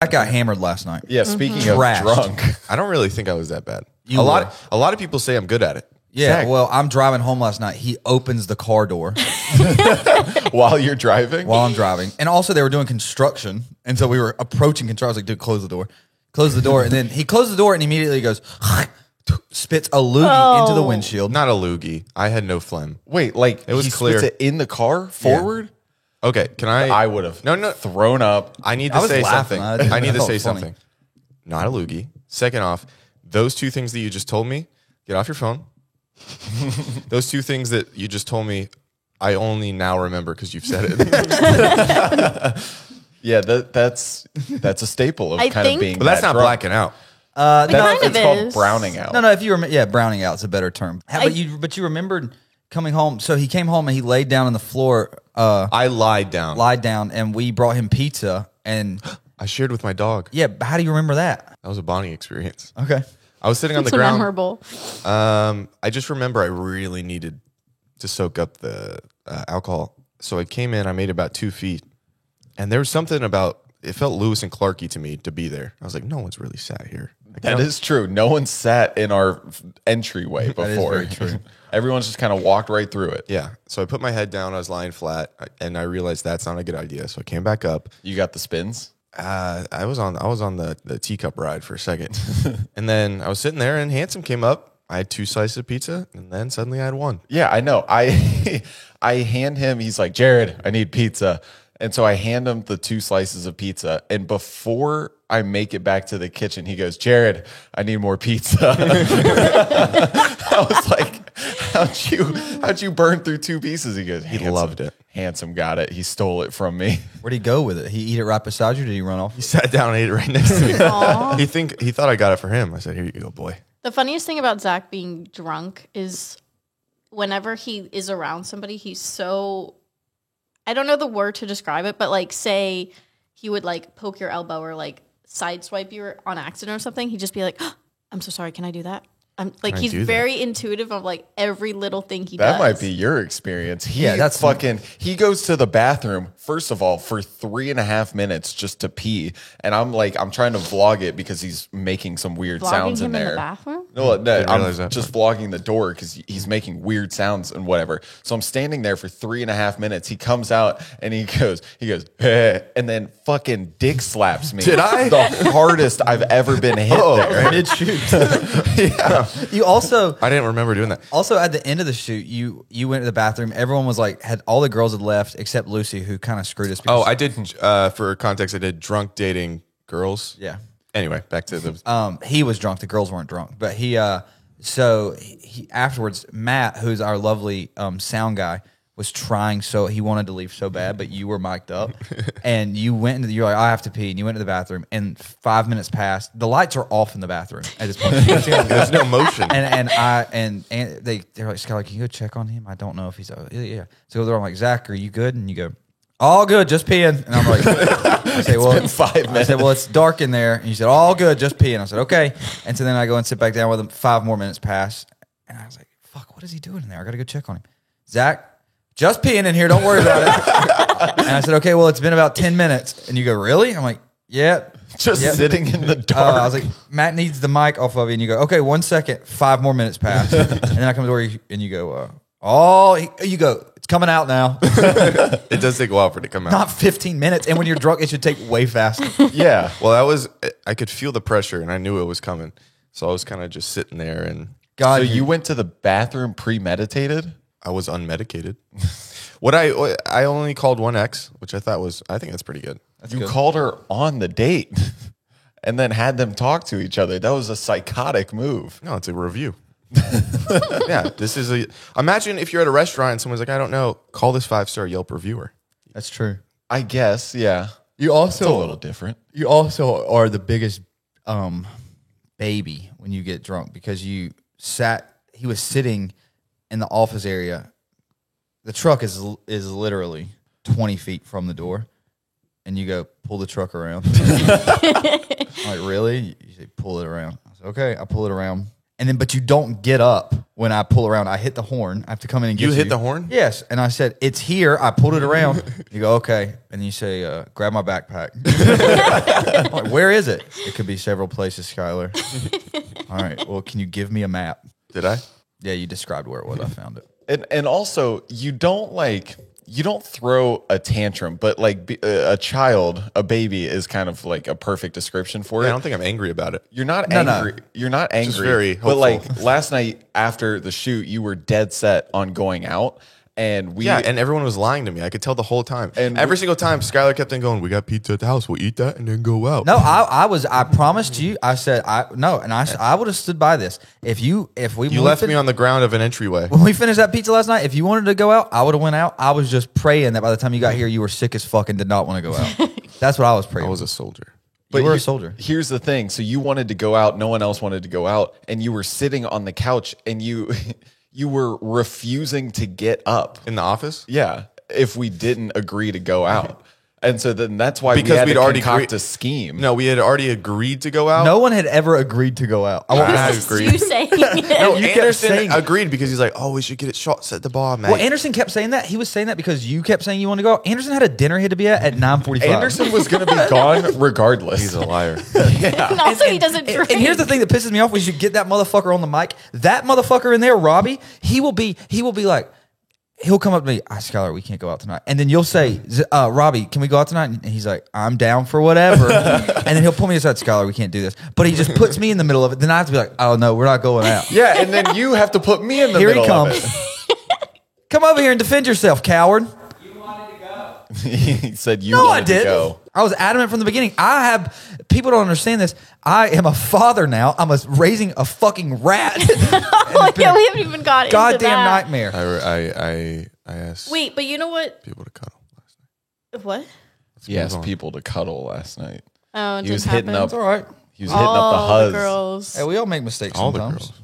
I got hammered last night. Yeah, speaking of drunk. I don't really think I was that bad. You a lot of people say I'm good at it. Yeah, well, I'm driving home last night. He opens the car door while you're driving? while I'm driving. And also they were doing construction. And so we were approaching construction. I was like, dude, close the door. Close the door. And then he closed the door and immediately goes, spits a loogie into the windshield. Not a loogie. I had no phlegm. Wait, like it was he clear. spits it in the car forward? Yeah. Okay, can I would have thrown up. I need to say something. I need to say something. Not a loogie. Second off, those two things that you just told me, get off your phone. Those two things that you just told me, I only now remember because you've said it. Yeah, that's a staple of kind of being. But that's not drunk. blacking out. It's called browning out. No, if you remember, yeah, browning out's a better term. But you remembered coming home. So he came home and he laid down on the floor. I lied down, and we brought him pizza. And I shared with my dog. Yeah, but how do you remember that? That was a bonding experience. Okay. I was sitting on the ground. Memorable. I just remember I really needed to soak up the alcohol. So I came in, I made about 2 feet. And there was something about, it felt Lewis and Clarky to me to be there. I was like, no one's really sat here. That is true. No one sat in our entryway before. That is very true. Everyone's just kind of walked right through it. Yeah. So I put my head down, I was lying flat, and I realized that's not a good idea. So I came back up. You got the spins? I was on the teacup ride for a second. And then I was sitting there and Handsome came up. I had 2 slices of pizza and then suddenly I had 1. Yeah, I know. I hand him, he's like, Jared, I need pizza. And so I hand him the 2 slices of pizza. And before I make it back to the kitchen, he goes, Jared, I need more pizza. I was like, how'd you burn through 2 pieces? He goes, he loved it. Handsome got it. He stole it from me. Where'd he go with it? He eat it right beside you? Or did he run off? He sat down and ate it right next to me. He thought I got it for him. I said, here you go, boy. The funniest thing about Zach being drunk is whenever he is around somebody, he's so, I don't know the word to describe it, but like say he would like poke your elbow or like sideswipe you on accident or something. He'd just be like, oh, I'm so sorry. Can I do that? Like he's very intuitive of like every little thing he does. That might be your experience. That's he goes to the bathroom, first of all, for 3.5 minutes just to pee. And I'm trying to vlog it because he's making some weird sounds in there. In the bathroom? No, I'm just vlogging the door because he's making weird sounds and whatever. So I'm standing there for 3.5 minutes. He comes out and he goes, and then fucking dick slaps me. Did I? The hardest I've ever been hit there. Mid shoot. Yeah. You also, I didn't remember doing that. Also, at the end of the shoot, you went to the bathroom. Everyone was like, all the girls had left except Lucy, who kind of screwed us. Oh, I did. For context, I did drunk dating girls. Yeah. Anyway, back to the. He was drunk. The girls weren't drunk, but he afterwards, Matt, who's our lovely sound guy, was trying so he wanted to leave so bad, but you were mic'd up, and you went you're like, I have to pee, and you went to the bathroom, and 5 minutes passed. The lights are off in the bathroom at this point. There's no motion, and they're like, Skylar, can you go check on him? I don't know if he's yeah. So they're like, Zach, are you good? And you go, all good, just peeing. And I'm like, I say, well, been 5 minutes. I said, well, it's dark in there. And you said, all good, just peeing. I said, okay. And so then I go and sit back down with him. 5 more minutes pass, and I was like, fuck, what is he doing in there? I got to go check on him. Zach, just peeing in here. Don't worry about it. And I said, okay, well, it's been about 10 minutes. And you go, really? I'm like, yeah. Just sitting in the dark. I was like, Matt needs the mic off of you. And you go, okay, 1 second. 5 more minutes pass. And then I come to where and you go, you go, it's coming out now. It does take a while for it to come out. Not 15 minutes. And when you're drunk, it should take way faster. Yeah. Well, I could feel the pressure and I knew it was coming. So I was kind of just sitting there and. God, so you went to the bathroom premeditated? I was unmedicated. I only called one ex, which I think that's pretty good. You called her on the date and then had them talk to each other. That was a psychotic move. No, it's a review. Yeah, imagine if you're at a restaurant and someone's like, I don't know, call this 5-star Yelp reviewer. That's true. I guess, yeah. You also it's a little different. You also are the biggest baby when you get drunk because he was sitting in the office area. The truck is literally 20 feet from the door, and you go, pull the truck around. I'm like, really? You say, pull it around. I said, okay. I pull it around, And then, but you don't get up when I pull around. I hit the horn. I have to come in and get you. You hit the horn? Yes. And I said, it's here. I pulled it around. You go, okay. And you say, grab my backpack. I'm like, where is it? It could be several places, Skylar. All right. Well, can you give me a map? Did I? Yeah, you described where it was. I found it. And also, you don't throw a tantrum, but like a child, a baby is kind of like a perfect description for it. I don't think I'm angry about it. You're not No, no. angry. You're not angry. very but hopeful. like last night after the shoot, you were dead set on going out, and And everyone was lying to me. I could tell the whole time. And Every single time, Skylar kept on going, we got pizza at the house. We'll eat that and then go out. No, I promised you. I said, I would have stood by this. If we You left me on the ground of an entryway. when we finished that pizza last night, if you wanted to go out, I would have went out. I was just praying that by the time you got here, you were sick as fuck and did not want to go out. That's what I was praying. I was a soldier. You were a soldier. Here's the thing. So you wanted to go out. No one else wanted to go out. And you were sitting on the couch and you were refusing to get up. In the office? Yeah. If we didn't agree to go out. And so then that's why Because we had we'd to already concoct agreed- a scheme. No, we had already agreed to go out. No one had ever agreed to go out. I This is agreed. you saying it. No, You kept Anderson saying it. agreed because he's like, oh, we should get it shots at the bar, man. Well, Anderson kept saying that. He was saying that because you kept saying you wanted to go out. Anderson had a dinner he had to be at 9:45. Anderson was going to be gone regardless. He's a liar. And also, he doesn't drink. And here's the thing that pisses me off. We should get that motherfucker on the mic. That motherfucker in there, Robbie, he will be like, he'll come up to me, Skylar, we can't go out tonight. And then you'll say, Robbie, can we go out tonight? And he's like, I'm down for whatever. And then he'll pull me aside, Skylar, we can't do this. But he just puts me in the middle of it. Then I have to be like, oh no, we're not going out. Yeah, and then you have to put me in the Here middle he comes. of Come over here and defend yourself, coward. it. He said you No, I wanted to didn't. go. I was adamant from the beginning. People don't understand this. I am a father now. I'm raising a fucking rat. Oh, yeah, we haven't even got into Goddamn that. nightmare. I asked Wait, but you know what? people to cuddle last night. What? He asked on. people to cuddle last night. Oh, it He was didn't hitting happen. up. It's all right. He was hitting up the All huzz. the girls. Hey, we all make mistakes All the sometimes. girls.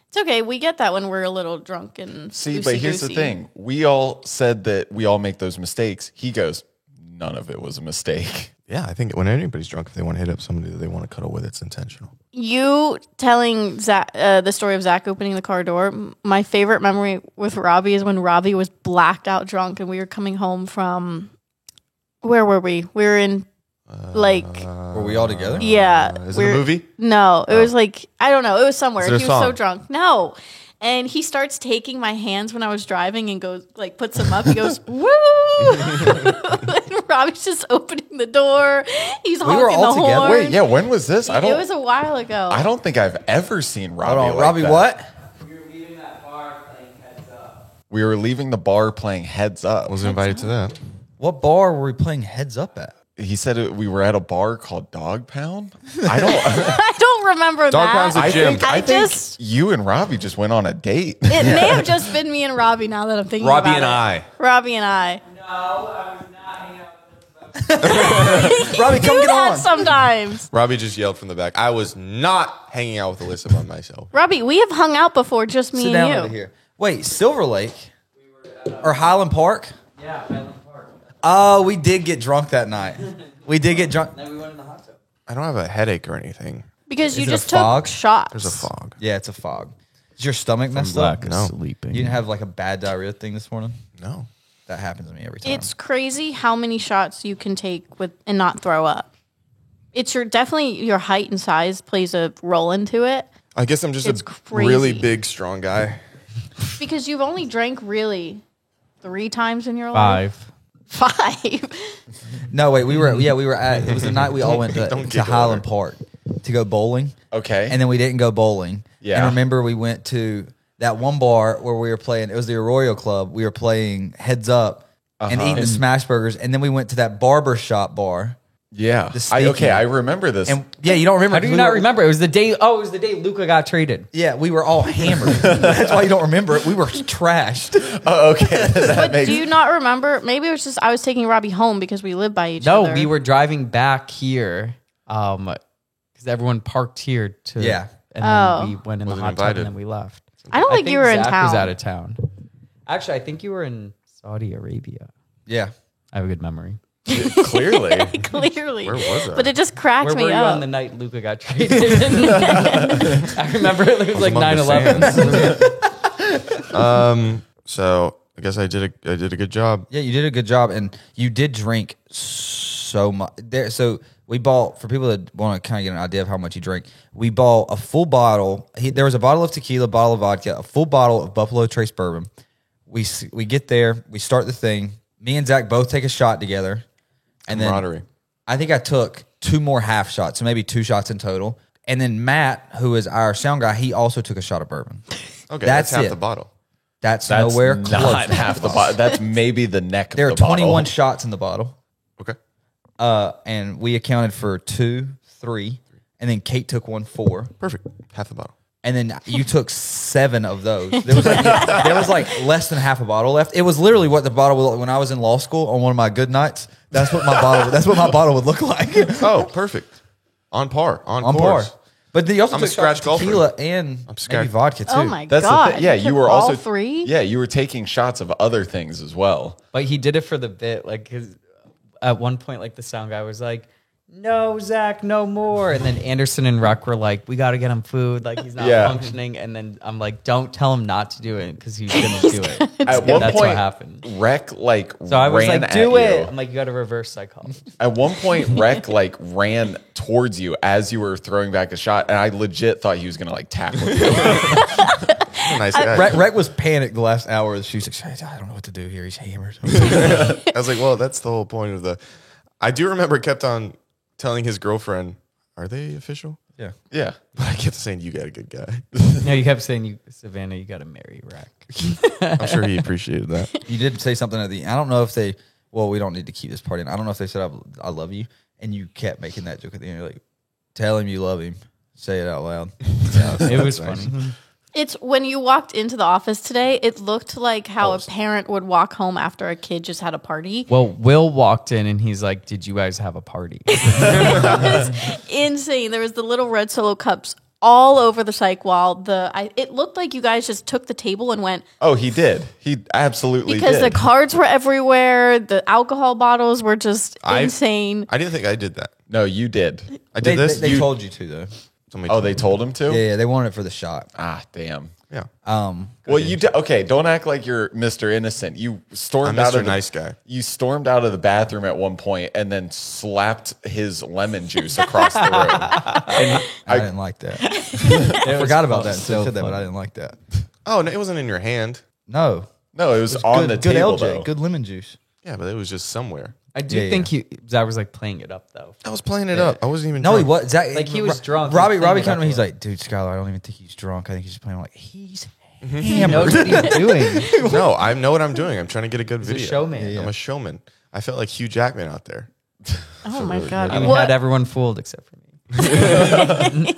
It's okay. We get that when we're a little drunk and See, but here's the thing. We all said that we all make those mistakes. He goes, none of it was a mistake. Yeah, I think when anybody's drunk, if they want to hit up somebody that they want to cuddle with, it's intentional. You telling Zach, the story of Zach opening the car door. My favorite memory with Robbie is when Robbie was blacked out drunk and we were coming home from. Where were we? We were in like. Were we all together? Yeah. Is it a movie? No, it was like, I don't know. It was somewhere. Is He it was a so song? drunk. No. And he starts taking my hands when I was driving and goes, like, puts them up. He goes, woo! And Robbie's just opening the door. He's honking were all the together? horn. Wait, yeah, when was this? It was a while ago. I don't think I've ever seen Robbie. Hold on, like Robbie, that. what? We were leaving the bar playing Heads Up. I was invited to that. What bar were we playing Heads Up at? He said we were at a bar called Dog Pound. I don't. I don't remember Dog that. Pound's a I gym. think, I I think just- you and Robbie just went on a date. It may have just been me and Robbie now that I'm thinking Robbie about and it. I. Robbie and I. Robbie, come Do get that on. sometimes. Robbie just yelled from the back. I was not hanging out with Alyssa by myself. Robbie, we have hung out before, just me Sit and down you. over here. Wait, Silver Lake? Or Highland Park? Yeah, Highland Park. Oh, we did get drunk that night. We did get drunk. Then we went in the hot tub. I don't have a headache or anything. Because you Is it a just took fog? shots. There's a fog. Yeah, it's a fog. Is your stomach messed up? No. sleeping. You didn't have like a bad diarrhea thing this morning? No. That happens to me every time. It's crazy how many shots you can take with and not throw up. It's definitely your height and size plays a role into it I guess I'm just It's a really crazy. big, strong guy. because you've only drank really 3 times in your life. 5. 5. No, wait, we were at, it was the night we all went Don't to giggle Highland over Park to go bowling. Okay. And then we didn't go bowling. Yeah. And remember we went to that one bar where we were playing, it was the Arroyo Club. We were playing Heads Up and eating the smash burgers. And then we went to that barber shop bar. yeah. The speaking. Okay, I remember this. And yeah, you don't remember. How do you we not were- remember? It was the day. Oh, it was the day Luca got traded. Yeah, we were all hammered. That's why you don't remember it. We were trashed. oh, okay. That But makes do you not remember? Maybe it was just I was taking Robbie home because we live by each No, other. we were driving back here, because everyone parked here to. Yeah. And then Oh. we went in the Wasn't hot tub invited. and then we left. I don't think you were in Zach town. was out of town. Actually, I think you were in Saudi Arabia. Yeah. I have a good memory. Clearly. Clearly. Where was I? But it just cracked Where me were you up. on the night Luca got traded? I remember it was like among the 9/11. So I guess I did a good job. Yeah, you did a good job, and you did drink so much. So we bought, for people that want to kind of get an idea of how much you drink, we bought a full bottle. There was a bottle of tequila, bottle of vodka, a full bottle of Buffalo Trace bourbon. We get there, we start the thing. Me and Zach both take a shot together, and then Camaraderie. I think I took 2 more half shots, so maybe 2 shots in total. And then Matt, who is our sound guy, he also took a shot of bourbon. Okay, that's half it. the bottle. That's That's nowhere close. not to half the bottle. That's maybe the neck There are of the 21 bottle. shots in the bottle. Okay. And we accounted for 2, 3, and then Kate took 1, 4, Perfect. Half the bottle. and then you took 7 of those. There was like less than half a bottle left. It was literally what the bottle was when I was in law school on one of my good nights. That's what my bottle. That's what my bottle would look like. Oh, perfect. On par. On On course. par. But then you also I'm a took shots scratch of tequila and scratch- maybe vodka too. Oh my That's god! the thing. Yeah, you took were all also 3. Yeah, you were taking shots of other things as well. But he did it for the bit. Like, 'cause at one point, like the sound guy was like, "No, Zach, no more." And then Anderson and Ruck were like, "We got to get him food. Like he's not Yeah. functioning." And then I'm like, "Don't tell him not to do it because he's gonna do it." At Yeah, one that's point, what happened. Rec like So I was ran like, at "Do you. it." I'm like, "You got to reverse psychology." At one point, Rec like ran towards you as you were throwing back a shot, and I legit thought he was gonna like tackle you. He's a nice guy. Rec was panicked the last hour. She was like, I don't know what to do here. He's hammered. I was like, well, that's the whole point of the. I do remember it kept on telling his girlfriend, "Are they official?" Yeah. Yeah, But I kept saying, "You got a good guy." No, you kept saying, Savannah, you got to marry Rack. I'm sure he appreciated that. You did say something at the. I don't know if they. Well, we don't need to keep this part in. I don't know if they said I love you, and you kept making that joke at the end. You're like, tell him you love him. Say it out loud. It was funny. It's when you walked into the office today. It looked like how a parent would walk home after a kid just had a party. Well, Will walked in and he's like, "Did you guys have a party?" Insane. There was the little red Solo cups all over the psych wall. It looked like you guys just took the table and went Oh, he did. He absolutely because did. the cards were everywhere. The alcohol bottles were just insane. I didn't think I did that. No, you did. I did this. They told you to though. Somebody Oh, told they me. told him to? Yeah, they wanted it for the shot. Ah, damn. Yeah. Well, you okay? Don't act like you're Mr. Innocent. You stormed I'm out Mr. of the, Nice Guy. You stormed out of the bathroom at one point and then slapped his lemon juice across the room. And I didn't like that. I forgot about that. so So said that, but funny. I didn't like that. Oh, no, it wasn't in your hand. No, no, it was on the good table. LJ, though. good lemon juice. Yeah, but it was just somewhere. I do Yeah, think Zach was like playing it up though. I was playing it up. I wasn't even. No, he drunk. was. Zach, Like, he was drunk. Robbie He was playing came it to me. up He's a like, dude, Skylar, I don't even think he's drunk. I think he's just playing. I'm like, he's He knows what he's doing. No, I know what I'm doing. I'm trying to get a good a video. showman. I'm a showman. I felt like Hugh Jackman out there. Oh my god! And we What? had everyone fooled except for me.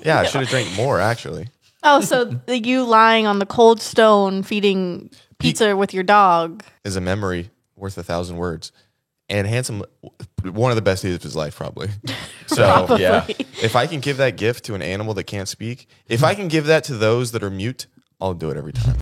Yeah, I should have drank more actually. Oh, so you lying on the cold stone feeding pizza with your dog. Is a memory worth 1,000 words. And Handsome, one of the best days of his life, probably. So, Yeah. if I can give that gift to an animal that can't speak, if I can give that to those that are mute, I'll do it every time.